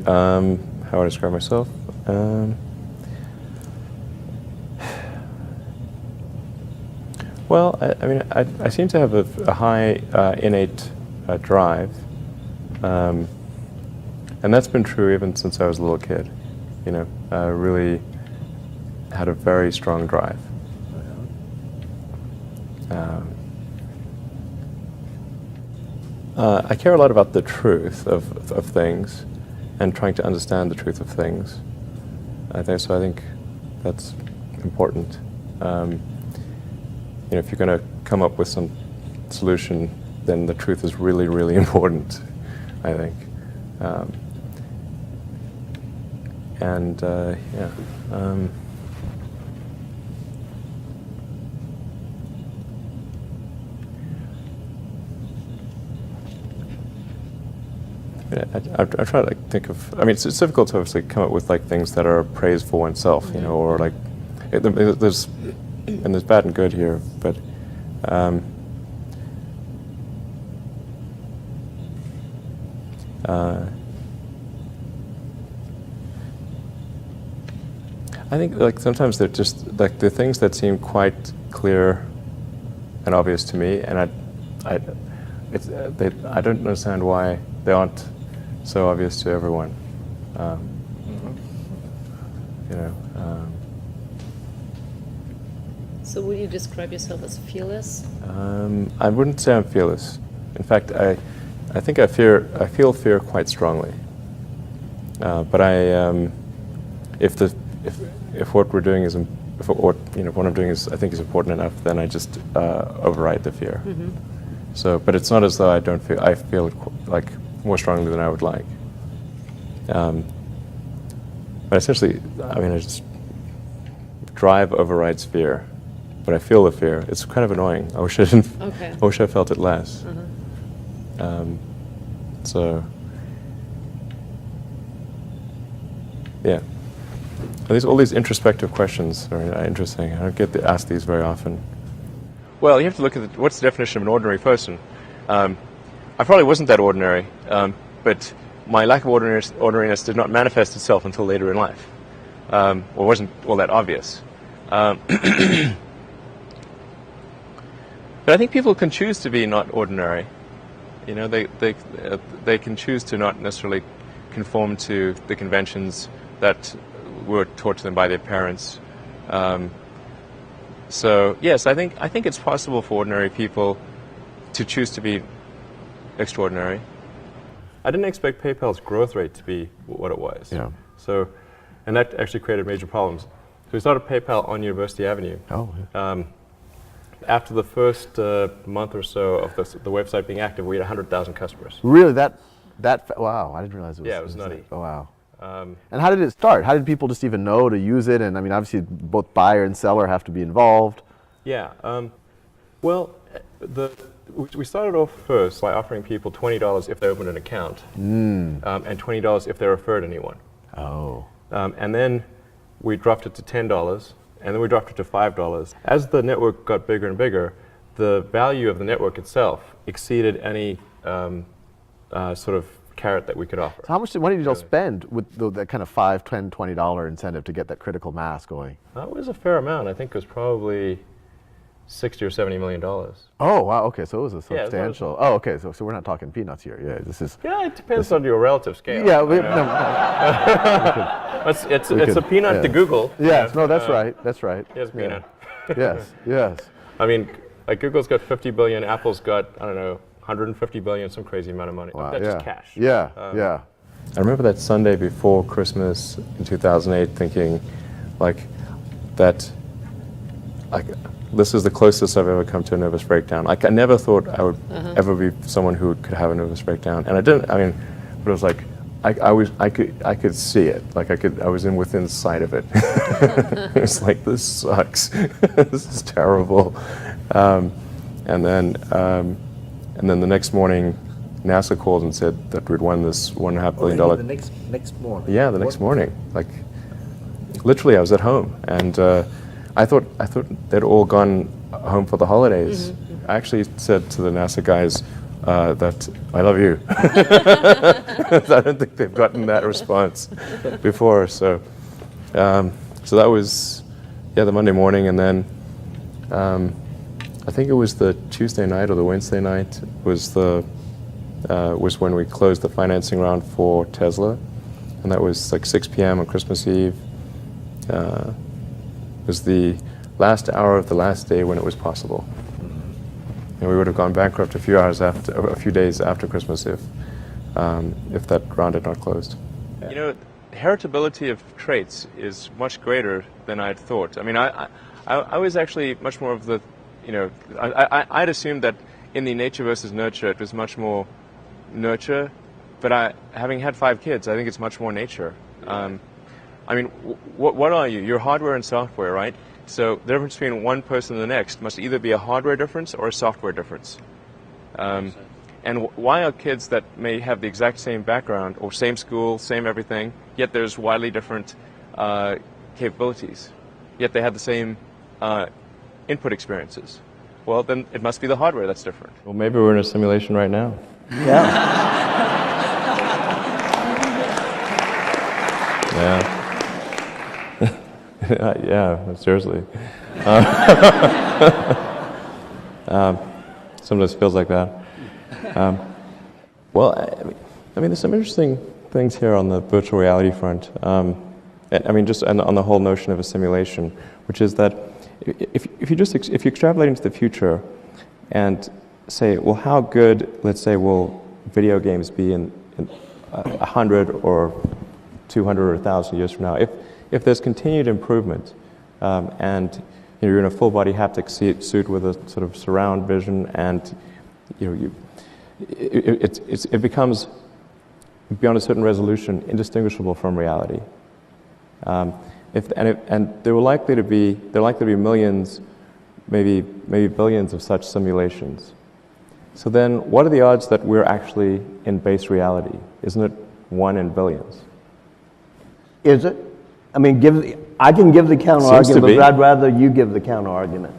How I describe myself? Well, I mean, I seem to have a high innate drive, and that's been true even since I was a little kid. You know, I really had a very strong drive. I care a lot about the truth of things and trying to understand the truth of things. I think that's important. You know, if you're going to come up with some solution, then the truth is really, really important, I think. Yeah. I try to think of. I mean, it's difficult to obviously come up with like things that are praise for oneself, you know, or like there's bad and good here, but I think like sometimes they're just like the things that seem quite clear and obvious to me, and I don't understand why they aren't so obvious to everyone. You know. So would you describe yourself as fearless? I wouldn't say I'm fearless. In fact, I think I feel fear quite strongly. But if what we're doing is what I'm doing is I think is important enough, then I just override the fear. Mm-hmm. So, but it's not as though I feel it like more strongly than I would like. But essentially, I mean, I just drive overrides fear, but I feel the fear. It's kind of annoying. I wish I didn't. Okay. I wish I felt it less. Mm-hmm. So, yeah. All these introspective questions are interesting. I don't get to ask these very often. Well, you have to look at what's the definition of an ordinary person. I probably wasn't that ordinary, but my lack of ordinariness did not manifest itself until later in life, or wasn't all that obvious. But I think people can choose to be not ordinary. You know, they can choose to not necessarily conform to the conventions that were taught to them by their parents. So yes, I think it's possible for ordinary people to choose to be extraordinary. I didn't expect PayPal's growth rate to be what it was. Yeah. So, and that actually created major problems. So we started PayPal on University Avenue. Oh. Yeah. After the first month or so of the website being active, we had 100,000 customers. Really? Wow! I didn't realize it was. Yeah, it was nutty. Oh wow. And how did it start? How did people just even know to use it? And I mean, obviously, both buyer and seller have to be involved. Yeah. Well, we started off first by offering people $20 if they opened an account, and $20 if they referred anyone. Oh. And then we dropped it to $10, and then we dropped it to $5. As the network got bigger and bigger, the value of the network itself exceeded any sort of carrot that we could offer. So how much money did y'all spend with that kind of $5, $10, $20 incentive to get that critical mass going? That was a fair amount. I think it was probably $60 or $70 million. Oh wow! Okay, so it was a Yeah, substantial. Oh, okay. So we're not talking peanuts here. Yeah, this is. Yeah, it depends on your relative scale. Yeah, it's a peanut to Google. Yes, no, that's right. That's right. Yes, peanut. Yes, yes. I mean, like Google's got 50 billion, Apple's got, I don't know, 150 billion, some crazy amount of money. Wow, That's just cash. Yeah, yeah. I remember that Sunday before Christmas in 2008 thinking, like, that, like, this is the closest I've ever come to a nervous breakdown. Like, I never thought I would ever be someone who could have a nervous breakdown. And I didn't, I mean, but it was like, I could see it. Like, I was within sight of it. It was like, this sucks. This is terrible. And then the next morning, NASA called and said that we'd won this $1.5 billion. The next morning. Yeah, the next morning. Like, literally, I was at home, and I thought they'd all gone home for the holidays. I actually said to the NASA guys, that I love you. I don't think they've gotten that response before. So that was, the Monday morning, and then I think it was the Tuesday night or the Wednesday night was when we closed the financing round for Tesla, and that was like 6 p.m. on Christmas Eve. It was the last hour of the last day when it was possible. And we would have gone bankrupt a few days after Christmas if that round had not closed. You know, heritability of traits is much greater than I'd thought. I mean, I was actually much more of the, I'd assumed that in the nature versus nurture, it was much more nurture, but having had 5 kids, I think it's much more nature. I mean, what are you? You're hardware and software, right? So the difference between one person and the next must either be a hardware difference or a software difference. And why are kids that may have the exact same background or same school, same everything, yet there's widely different capabilities, yet they have the same input experiences? Well, then it must be the hardware that's different. Well, maybe we're in a simulation right now. Yeah. Yeah, seriously. Sometimes it feels like that. Well, I mean, there's some interesting things here on the virtual reality front. I mean, just on the whole notion of a simulation, which is that if you extrapolate into the future and say, well, how good, let's say, will video games be in 100 or 200 or 1,000 years from now? If there's continued improvement, and you're in a full-body haptic suit with a sort of surround vision, and it becomes, beyond a certain resolution, indistinguishable from reality. And there are likely to be millions, maybe billions of such simulations. So then, what are the odds that we're actually in base reality? Isn't it 1 in billions? Is it? I mean, I can give the counter argument, but I'd rather you give the counter argument.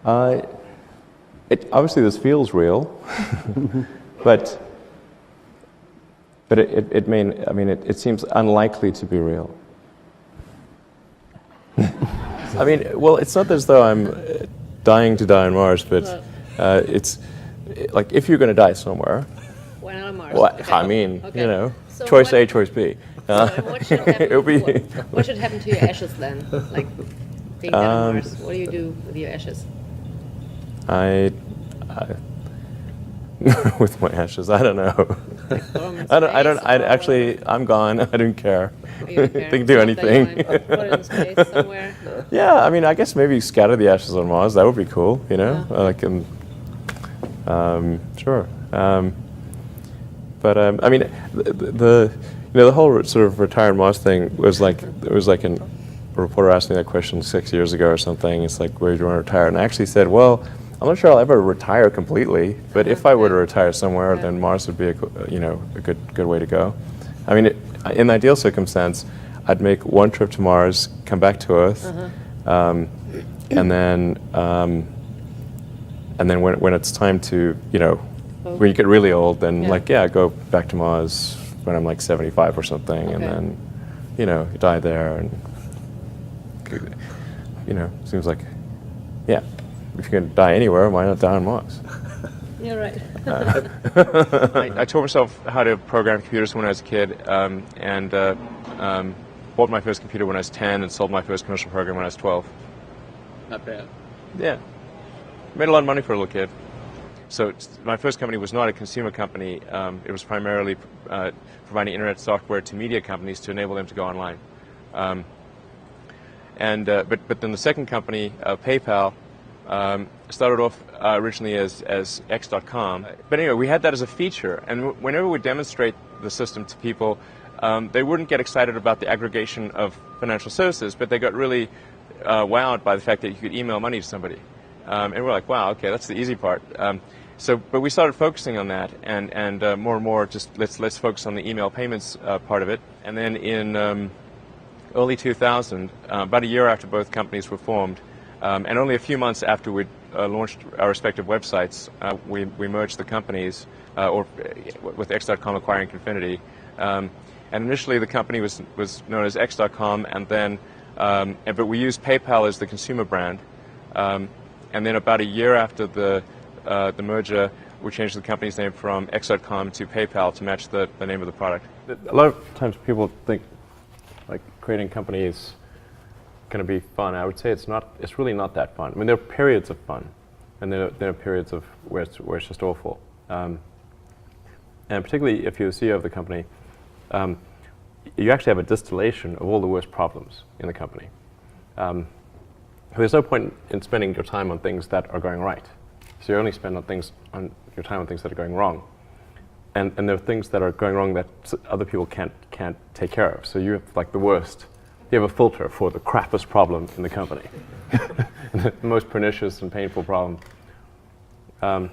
Obviously, this feels real, but it seems unlikely to be real. I mean, well, it's not as though I'm dying to die on Mars, but it's like if you're going to die somewhere. Why not on Mars? Well, Okay. I mean, Okay. So choice A, choice B. So what should happen to your ashes then? Like being dead on Mars, what do you do with your ashes? With my ashes, I don't know. I'm gone. I don't care. You don't care? They can do anything. Put it in space somewhere. Yeah, I mean, I guess maybe scatter the ashes on Mars. That would be cool, sure. But I mean, the whole sort of retired Mars thing was like, a reporter asked me that question 6 years ago or something. It's like, where do you want to retire? And I actually said, well, I'm not sure I'll ever retire completely, but if I were to retire somewhere, then Mars would be a good way to go. I mean, in the ideal circumstance, I'd make one trip to Mars, come back to Earth, and then when it's time to, when you get really old, then go back to Mars when I'm like 75 or something, and then, you die there, and seems like, if you're going to die anywhere, why not die on Mars? You're right. I taught myself how to program computers when I was a kid, and bought my first computer when I was 10 and sold my first commercial program when I was 12. Not bad. Yeah. Made a lot of money for a little kid. So my first company was not a consumer company. It was primarily providing internet software to media companies to enable them to go online. But then the second company, PayPal, started off originally as X.com. But anyway, we had that as a feature, and whenever we demonstrate the system to people, they wouldn't get excited about the aggregation of financial services, but they got really wowed by the fact that you could email money to somebody. And we're like, wow, okay, that's the easy part. But we started focusing on that, and more and more, just let's focus on the email payments part of it. And then in early 2000, about a year after both companies were formed, And only a few months after we'd launched our respective websites, we merged the companies, with X.com acquiring Confinity. And initially the company was known as X.com, and then, but we used PayPal as the consumer brand. And then about a year after the merger, we changed the company's name from X.com to PayPal to match the name of the product. A lot of times people think like creating companies is going to be fun. I would say it's not. It's really not that fun. I mean, there are periods of fun, and there are periods of where it's just awful. And particularly if you're the CEO of the company, you actually have a distillation of all the worst problems in the company. There's no point in spending your time on things that are going right. So you only spend your time on things that are going wrong. And there are things that are going wrong that other people can't take care of. So you have like the worst. You have a filter for the crappiest problem in the company, the most pernicious and painful problem. So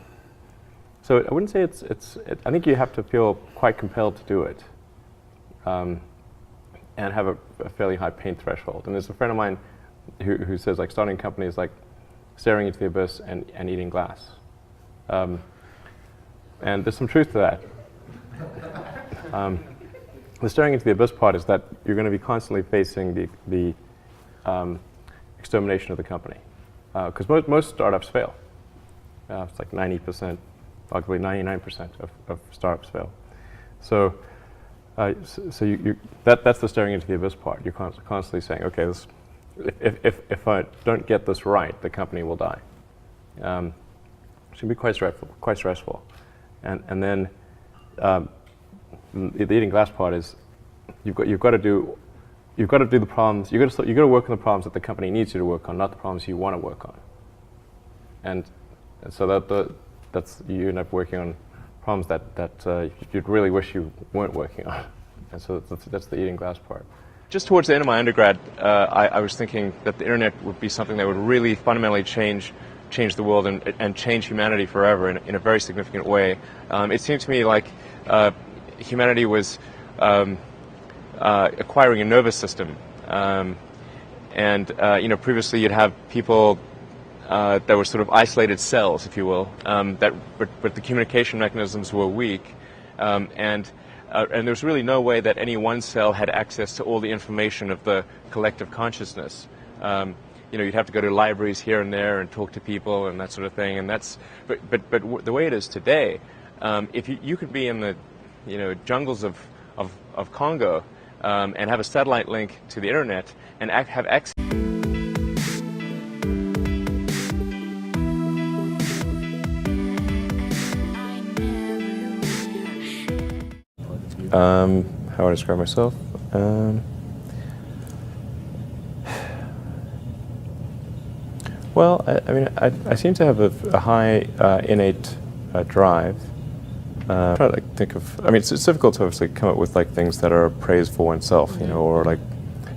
I wouldn't say I think you have to feel quite compelled to do it, and have a fairly high pain threshold. And there's a friend of mine who says like starting a company is like staring into the abyss and eating glass. And there's some truth to that. The staring into the abyss part is that you're going to be constantly facing the extermination of the company. Because most startups fail. It's like 90%, arguably 99% of startups fail. So that's the staring into the abyss part. You're constantly saying, okay, if I don't get this right, the company will die. It can be quite stressful. And then the eating glass part is you've got to do the problems. You've got to work on the problems that the company needs you to work on, not the problems you want to work on. And so that's you end up working on problems that you'd really wish you weren't working on. And so that's the eating glass part. Just towards the end of my undergrad, I was thinking that the internet would be something that would really fundamentally change the world and change humanity forever in a very significant way. It seemed to me like humanity was acquiring a nervous system, and previously you'd have people that were sort of isolated cells, if you will, but the communication mechanisms were weak, and there's really no way that any one cell had access to all the information of the collective consciousness. You'd have to go to libraries here and there and talk to people and that sort of thing. And but the way it is today, if you could be in the jungles of Congo and have a satellite link to the internet and have access. How would I describe myself? Well, I seem to have a high innate drive. I'm trying to think of. It's difficult to obviously come up with like things that are praise for oneself, or like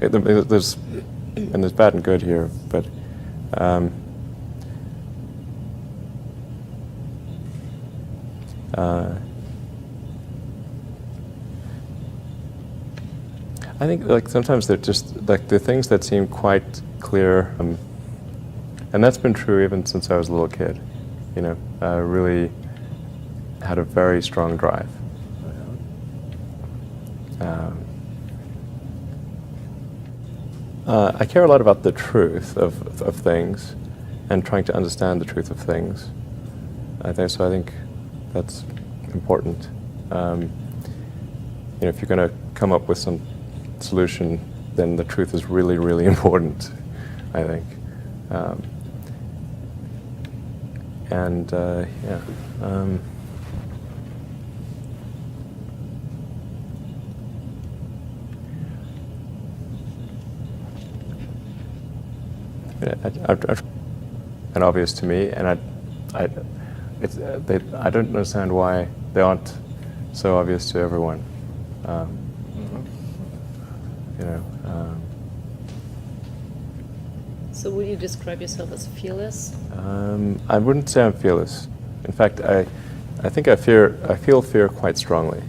there's bad and good here, but. I think like sometimes they're just like the things that seem quite clear, and that's been true even since I was a little kid. I really had a very strong drive. I care a lot about the truth of things, and trying to understand the truth of things. I think that's important. If you're going to come up with some solution, then the truth is really, really important, I think. And obvious to me, and I don't understand why they aren't so obvious to everyone. So would you describe yourself as fearless? I wouldn't say I'm fearless. In fact, I think I feel fear quite strongly.